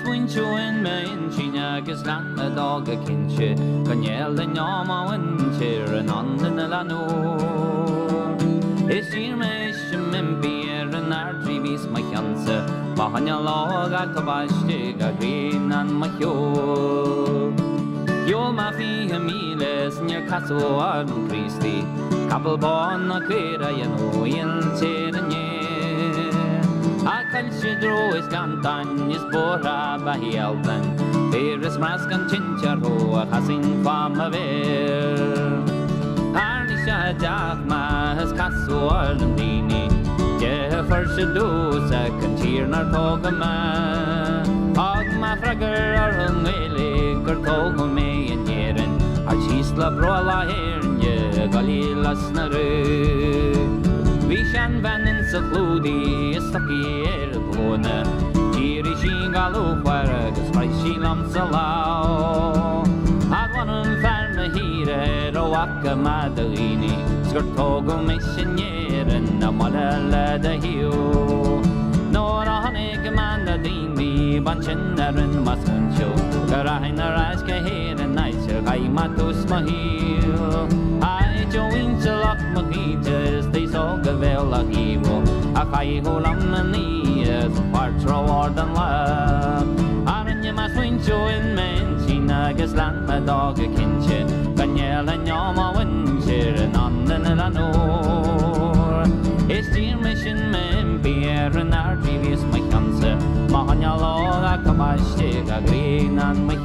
swincho in me in China gus land a dog a kinche kan yell the nyama winche and on the lano is here me shim beer and our trees my cancer bahanya log a kabaste ga green and my yo ma fi miles near castle and Christi couple born a queer you know in Chernye I consider is cantan is bora bahialtan there is maskan chincharo hasin fama ver Arnisha dagma has castle and dini Jeffer should second tier nartogama Agma fragger or mele kurtogame and yeren Achisla brola hernje galilas nare Vishan vanin sa fludi istaki erblona Tiri shingalo para spicy lam salao Adwanun farma hire roaka madalini Skirtogo missioneren amalala da hiu Nora hanek manda dindi banchenneren masuncho Karahina raska here nicer haimatus mahil I join chalak mahitas they saw gavela hivo Akai hulamani as partro warden love Aranya maswincho in menchina gaslan ma dog a kinche Kanyela nyama wincher and on the lanor Estir mission men beer and our previous my cancer Mahanya loga kabashte ga green and my